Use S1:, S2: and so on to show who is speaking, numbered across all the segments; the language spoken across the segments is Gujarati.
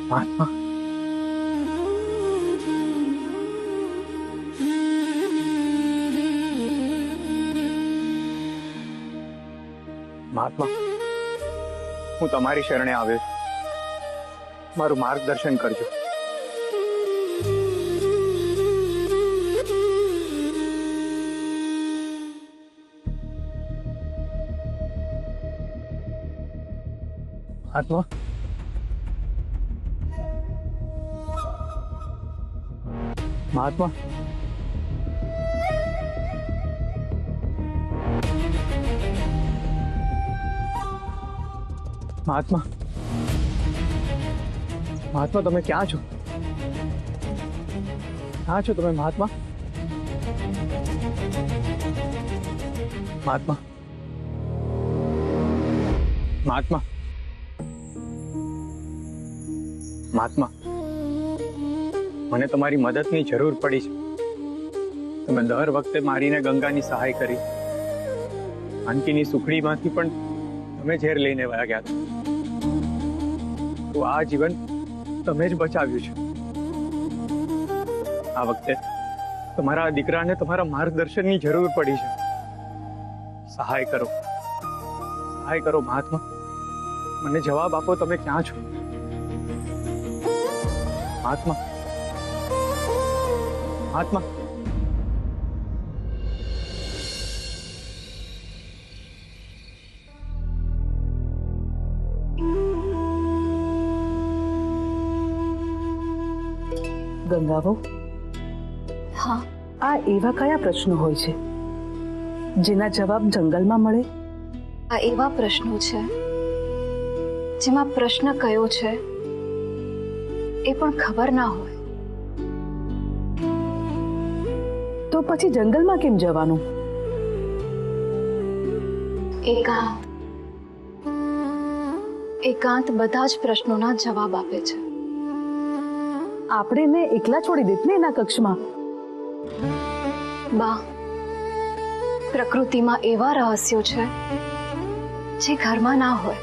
S1: महात्मा महात्मा हूँ तमारी शरणे आव्यो छुं। मारू मार्गदर्शन करजो। महात्मा महात्मा महात्मा महात्मा તમે ક્યાં છો? ક્યાં છો તમે महात्मा? महात्मा महात्मा महात्मा મને તમારી મદદની જરૂર પડી છે। તમે દર વખતે મારીને ગંગાની સહાય કરી। આંટીની સુખડીમાંથી પણ તમે ઝેર લઈને વયા ગયા હતા। તો આ જીવન તમે જ બચાવ્યું છે। આ વખતે તમારા દીકરાને તમારા માર્ગદર્શનની જરૂર પડી છે। સહાય કરો મહાત્મા। મને જવાબ આપો, તમે ક્યાં છો મહાત્મા? महात्मा
S2: गंगावो,
S3: हाँ,
S2: आ एवा कया प्रश्नो होय छे जेना जवाब जंगल में मळे?
S3: आ एवा प्रश्नो छे जेमा प्रश्न कयो छे ए पण खबर ना होय।
S2: तो पछी जंगल में केम जवानुं?
S3: एकांत बधा ज प्रश्नोना जवाब आपे छे।
S2: आपणे ने एकला छोड़ी देत ने एना कक्षमां।
S3: बा, प्रकृति में एवा रहस्यो छे जे घरमां ना होय।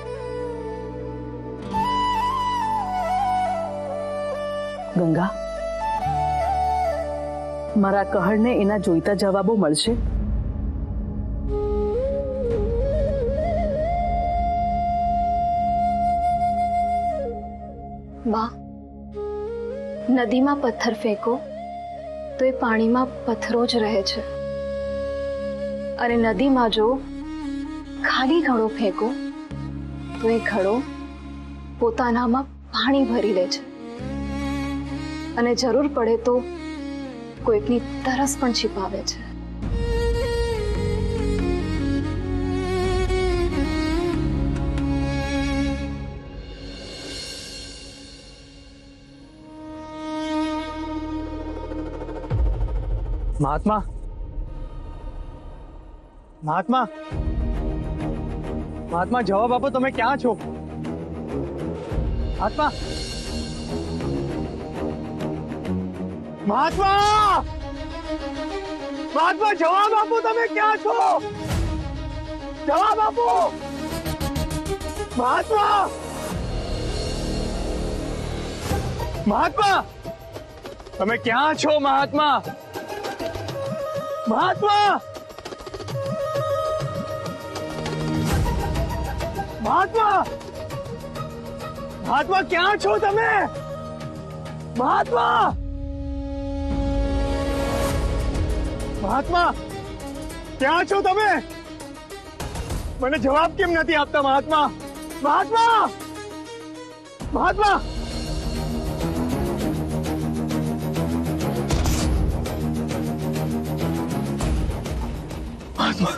S2: गंगा, मारा कहर ने एना जोईता जवाबो मळशे?
S3: बा, नदी में पत्थर फेंको तो ए पानी में पत्थरो ज रहे छे, अने नदी में जो खाली घड़ो फेंको तो ए घड़ो पोतानामां पाणी भरी ले छे, अने जरूर पड़े तो कोईकनी तरस पण छिपावे छे।
S1: महात्मा महात्मा महात्मा जवाब आपो, તમે ક્યાં છો महात्मा? महात्मा महात्मा जवाब आपो, તમે ક્યાં છો? जवाब आपो महात्मा। महात्मा તમે ક્યાં છો महात्मा? महात्मा महात्मा महात्मा क्या छो तमे? महात्मा महात्मा क्या छो तमे? मने जवाब केम नथी आपता महात्मा? महात्मा महात्मा महात्मा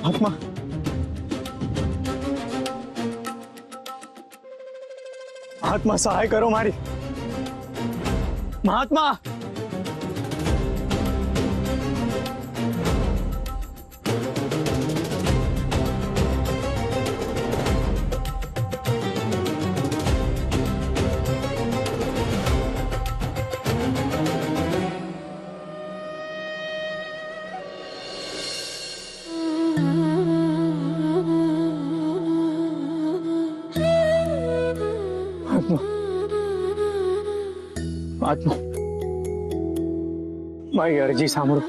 S1: महात्मा મહાત્મા સહાય કરો મારી. મહાત્મા મહાત્મા મારી અરજી સાંભળો.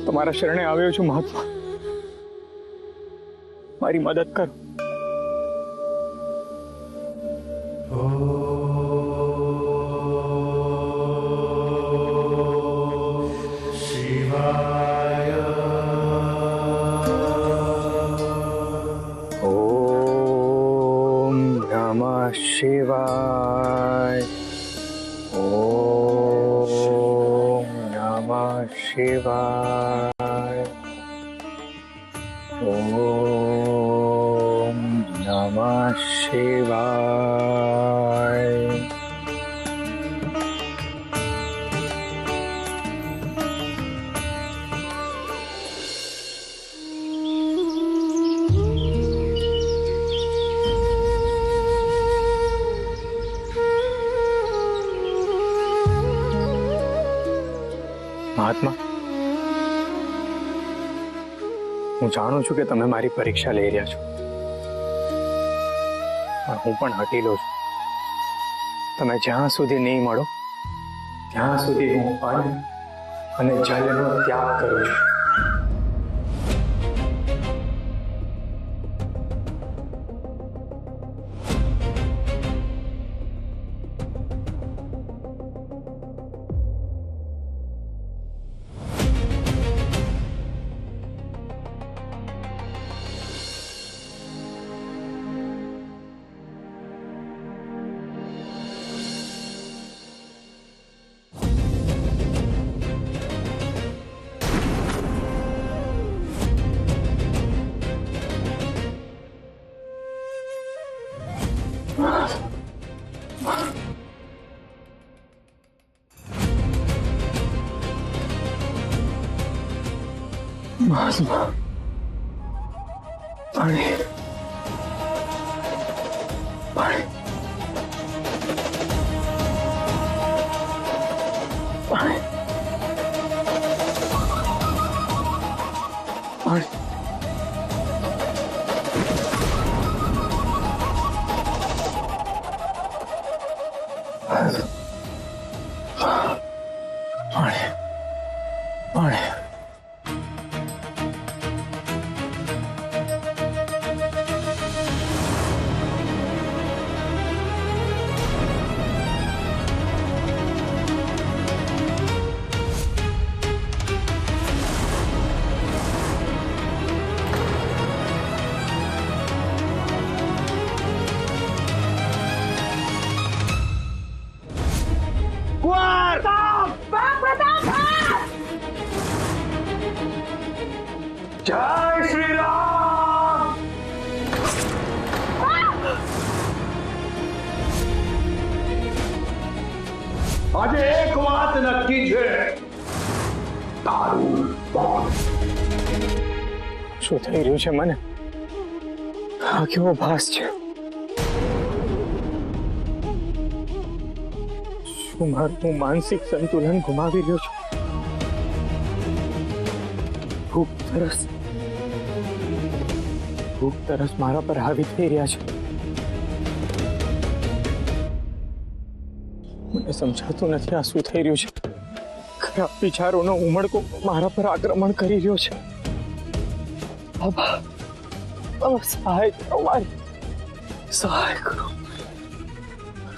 S1: તમારા શરણે આવ્યો છું મહાત્મા. મારી મદદ કરો. ઓમ નમઃ શિવાય. ઓમ નમઃ શિવાય. ઓમ નમઃ શિવાય. મહાત્મા, હું જાણું છું કે તમે મારી પરીક્ષા લઈ રહ્યા છો, પણ હું પણ હટીલો છું. તમે જ્યાં સુધી નહીં મળો ત્યાં સુધી હું અન્ન અને જલનો ત્યાગ કરું છું. મહાત્મા, પાણી પાણી પાણી પાણી પાણી પાણી. જય શ્રી રામ.
S4: આજે એક વાત નક્કી છે, તારું મોત.
S1: શું થઈ રહ્યું છે મને? આ કેવો ભાસ છે? શું મારું માનસિક સંતુલન ગુમાવી રહ્યો છું? ભૂખ તરસ મારા પર હાવી થઈ રહ્યા છે. મને સમજાતું નથી આ શું થઈ રહ્યું છે. ખરાબ વિચારોનો ઉમળકો મારા પર આક્રમણ કરી રહ્યો છે. બાબા, સહાય કરો મારી, સહાય કરો,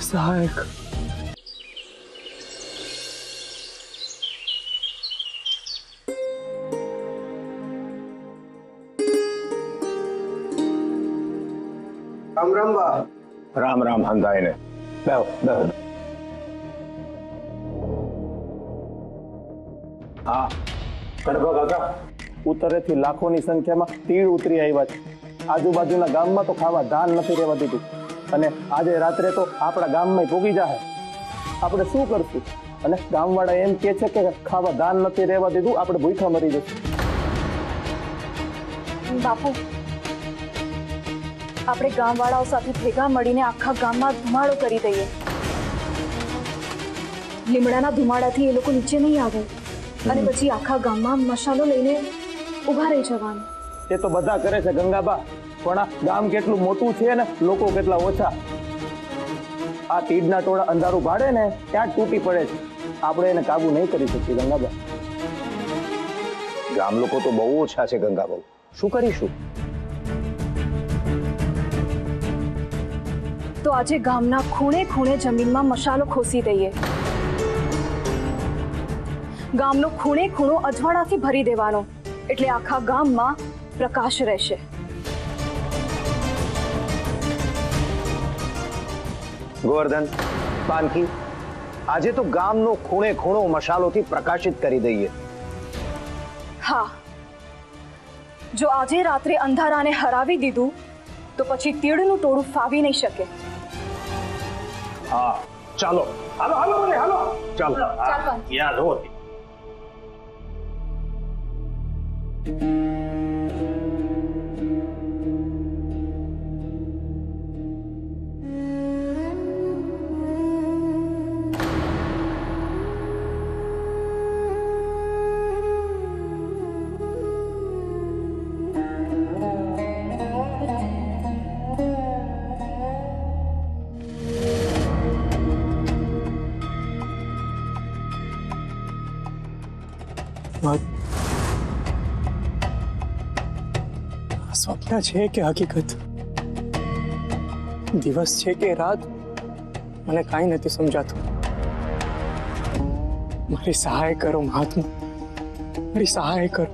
S1: સહાય કરો.
S4: રામ રામ બા.
S5: રામ રામ હંધાઈને. બેહો બેહો. હા કડભા કાકા, ઉત્તરેથી લાખોની સંખ્યામાં તીડ ઉતરી આવ્યા છે. આજુબાજુના ગામમાં તો ખાવા ધાન નથી રહેવા દીધું. અને આજે રાત્રે તો આપણા ગામમાં પોગી જાહે. આપણે શું કરશું? અને ગામવાળા એમ કે છે કે ખાવા દાન નથી રહેવા દીધું, આપણે ભૂખ્યા મરી જશું.
S3: બાપુ, આપણે ગામવાળાઓ સાથે ભેગા મળીને આખા ગામમાં ધુમાડો કરી દઈએ. લીમડાના ધુમાડાથી એ લોકો નીચે નહીં આવે અને પછી આખા ગામમાં મશાલો લઈને ઉભા રહી જવાનું.
S5: એ તો બધા કરે છે ગંગાબા, પણ આ ગામ કેટલું મોટું છે ને લોકો કેટલા ઓછા. આ તીડના ટોળા અંધારું ભાડે ને ત્યાં જ તૂટી પડે છે. આપણે એને કાબુ નહીં કરી શકીએ ગંગાબા.
S6: ગામ લોકો તો બહુ ઓછા છે ગંગાબા, શું કરીશું?
S3: તો આજે ગામના ખૂણે ખૂણે જમીનમાં મશાલો ખોસી દઈએ. ગામનો ખૂણે ખૂણો અજવાળાથી ભરી દેવાનો, એટલે આખા ગામમાં પ્રકાશ રહેશે.
S6: ગોવર્ધન, પાનકી, આજે તો ગામનો ખૂણે ખૂણો મશાલોથી પ્રકાશિત કરી દઈએ.
S3: હા, જો આજે રાત્રે અંધારાને હરાવી દીધું તો પછી તીડનું ટોળું ફાવી નહીં શકે.
S6: હા, ચાલો હાલો હાલો મને હાલો ચાલો.
S3: ચાલ પાન.
S5: યાદ હોતી.
S1: સ્વપ્ન છે કે હકીકત? દિવસ છે કે રાત? મને કાંઈ નથી સમજાતું. મારી સહાય કરો મહાત્મા, મારી સહાય કરો.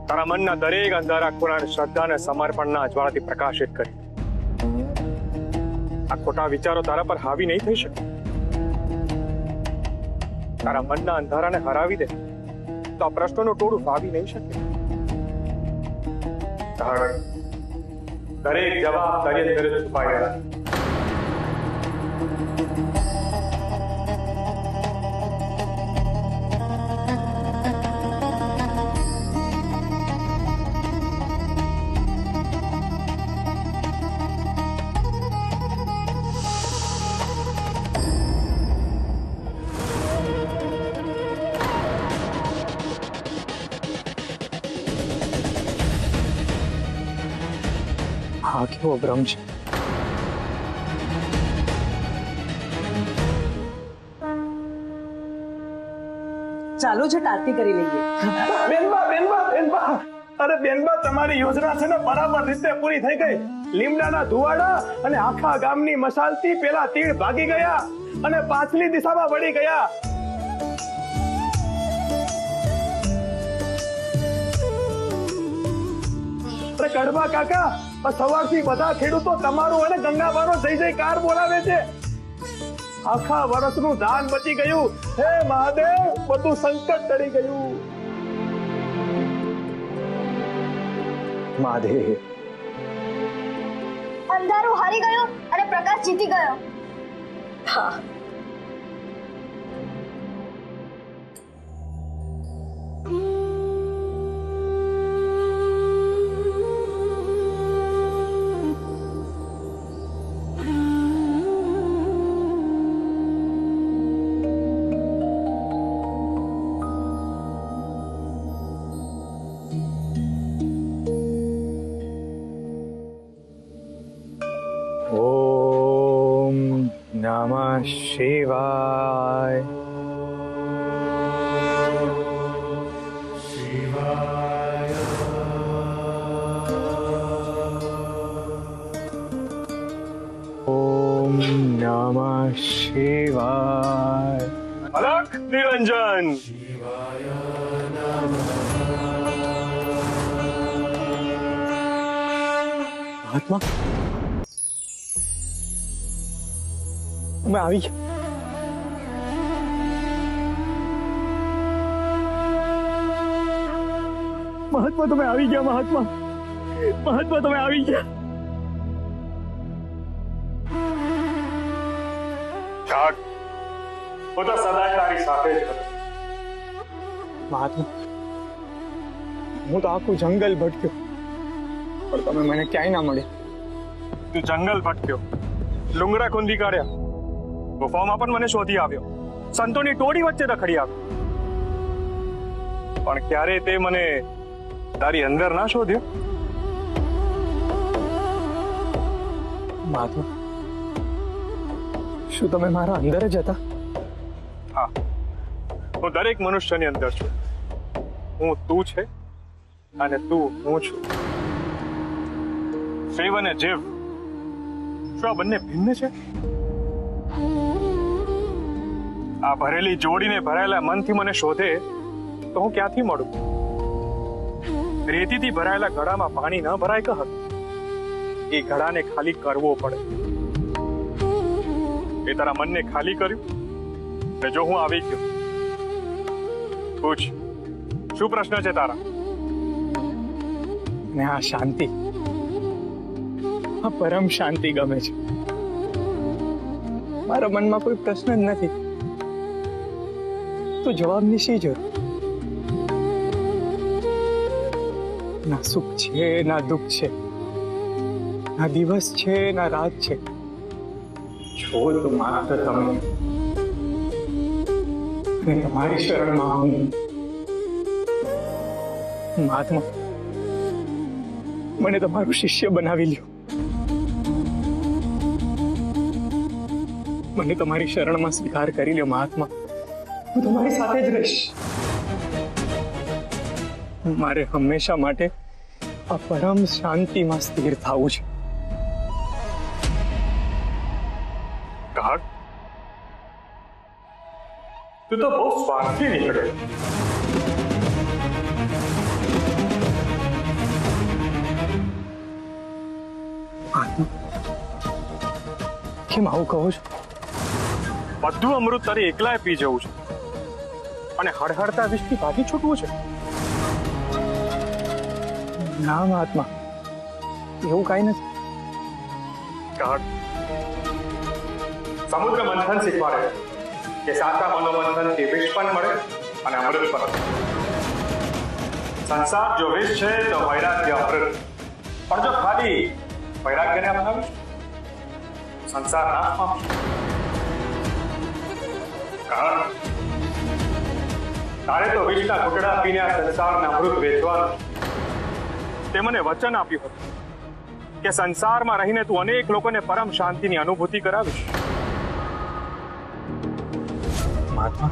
S7: તારા મનના દરેક અંધારા ખૂણાને શ્રદ્ધા અને સમર્પણના અજવાળાથી પ્રકાશિત કરી. આ ખોટા વિચારો તારા પર હાવી નહીં થઈ શકે. તારા મનના અંધારાને હરાવી દે તો આ પ્રશ્નોનું ટોળું ફાવી નહીં શકે. દરેક જવાબ દરેક દરેક છુપાયેલા.
S1: આ કેવો ભ્રમ છે?
S2: ચાલો જ આરતી કરી લઈએ.
S5: બેનબા બેનબા બેનબા, અરે બેનબા, તમારી યોજના છે ને બરાબર રીતે પૂરી થઈ ગઈ. લીમડાના ધુવાડા અને આખા ગામની મશાલથી પેલા તીડ ભાગી ગયા અને પાછલી દિશામાં વળી ગયા. અરે કડવા કાકા, સવારથી બધા ખેડૂતો તમારું અને ગંગાબાનો જય જયકાર બોલાવે છે. આખા વર્ષનું ધાન બચી ગયું. હે મહાદેવ, બધું સંકટ ટળી ગયું.
S6: મહાદેવ,
S3: અંધારું હારી ગયું અને પ્રકાશ જીતી ગયો. હા,
S1: ઓમ નમઃ શિવાય. ઓમ નમઃ શિવાય.
S7: અલખ નિરંજન.
S1: મહાત્મા, અમે આવી ગયા. મહાત્મા, તમે આવી ગયા. મહાત્મા, મહાત્મા, તમે આવી ગયા.
S7: કાઢ. હું તો સદાય તારી સાથે જ હતો.
S1: મહાત્મા, હું તો આખું જંગલ ભટક્યો, પણ તમે મને ક્યાંય ના મળ્યા.
S7: તું જંગલ ભટક્યો, ડુંગરા ખૂંદી કાઢ્યા, ગુફામાં પણ મને શોધી આવ્યો, સંતોની ટોળી વચ્ચે રખડી આવ્યો, પણ ક્યારે તે મને તારી અંદર ના શોધ્યો.
S1: મહાત્મા, શું તમે મારા અંદર જ હતા?
S7: હા, હું દરેક મનુષ્યની અંદર છું. હું તું છે અને તું હું છું. શિવ અને જીવ, શું આ બંને ભિન્ન છે? આ ભરેલી જોડીને ભરાયેલા મનથી મને શોધે તો હું ક્યાંથી મળું? રેતીથી ભરાયેલા ઘડામાં પાણી ન ભરાય કહત. એ ઘડાને ખાલી કરવો પડે. એ તારા મનને ખાલી કર્યું ને જો હું આવી ગયો. પૂછ, શું પ્રશ્ન છે તારા?
S1: ને આ શાંતિ, આ પરમ શાંતિ ગમે છે. મારા મનમાં કોઈ પ્રશ્ન જ નથી, તો જવાબની શી જરૂર? ના સુખ છે ના દુઃખ છે, ના દિવસ છે ના રાત છે. છો તો માત્ર તમે, અને તમારી શરણમાં હું. મહાત્મા, મને તમારું શિષ્ય બનાવી લ્યો. મને તમારી શરણમાં સ્વીકાર કરી લ્યો. મહાત્મા, હું તમારી સાથે જ રહીશ. મારે હંમેશા માટે આ પરમ શાંતિમાં સ્થિર થવું છે.
S7: કાઢ, તું તો બહુ સ્વાર્થી નીકળે.
S1: કેમ આવું કહો છો?
S7: બધું અમૃત તારી એકલાય પી જવું છે અને હળહળતા વિષથી ભાગી છૂટવું છે.
S1: ના મહાત્મા, એવું કાંઈ નથી.
S7: કાઢ, સમુદ્ર મંથન શીખવાડે કે સાચા મનોમંથનથી વિષ પણ મળે અને અમૃત પણ. સંસાર જો વિષ છે તો વૈરાગ્ય અમૃત. પણ જો ખાલી વૈરાગ્યને અપનાવીશ, સંસાર નાશ પામશે. કારણ તારે તો વિષના ઘૂંટડા પીને આ સંસારના અમૃત વેચવાનું. તે મને વચન આપ્યું હતું કે સંસારમાં રહીને તું અનેક લોકોને પરમ શાંતિની અનુભૂતિ કરાવીશ.
S1: મહાત્મા,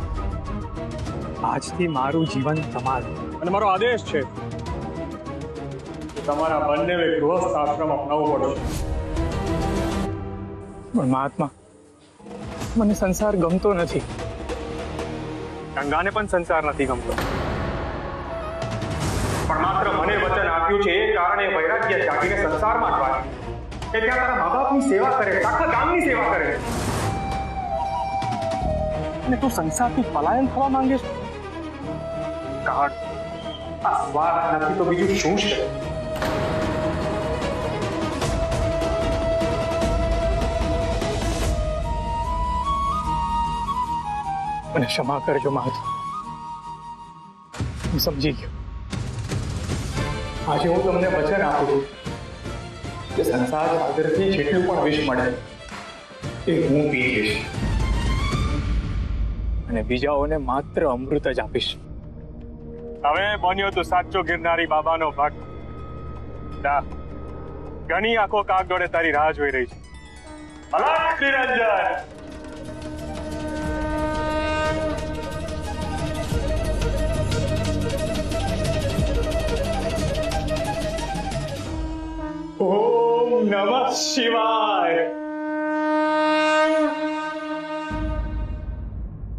S1: આજથી મારું જીવન તમારું.
S7: અને મારો આદેશ છે કે તમારા બંને ગૃહસ્થ આશ્રમ અપનાવવો પડશે.
S1: પણ મહાત્મા, મને સંસાર ગમતો નથી.
S7: ગંગાને પણ સંસાર નથી ગમતો, પણ માત્ર મને વચન આપ્યું છે એ કારણે વૈરાગ્ય ત્યાગીને સંસારમાં જ વાંચી કે ત્યાં તારા મા બાપની સેવા કરે, આખા ગામની સેવા કરે. અને તું સંસારથી પલાયન થવા માંગે છે? કાઢ, આ સ્વાર્થ નથી તો બીજું શું છે?
S1: મને ક્ષમા કરજો મહાત્મા, હું સમજી ગયો. આજે હું તમને વચન આપું છું કે સંસાર સાગરથી જેટલું પણ વિષ મળે એ હું પી લઈશ અને બીજાઓને માત્ર અમૃત જ આપીશ.
S7: હવે બન્યો તું સાચો ગિરનારી બાબાનો ભક્ત. જા, ઘણી આંખો કાગડોળે તારી રાહ જોઈ રહી છે. અલગ નિરંજન. ઓમ નમઃ શિવાય.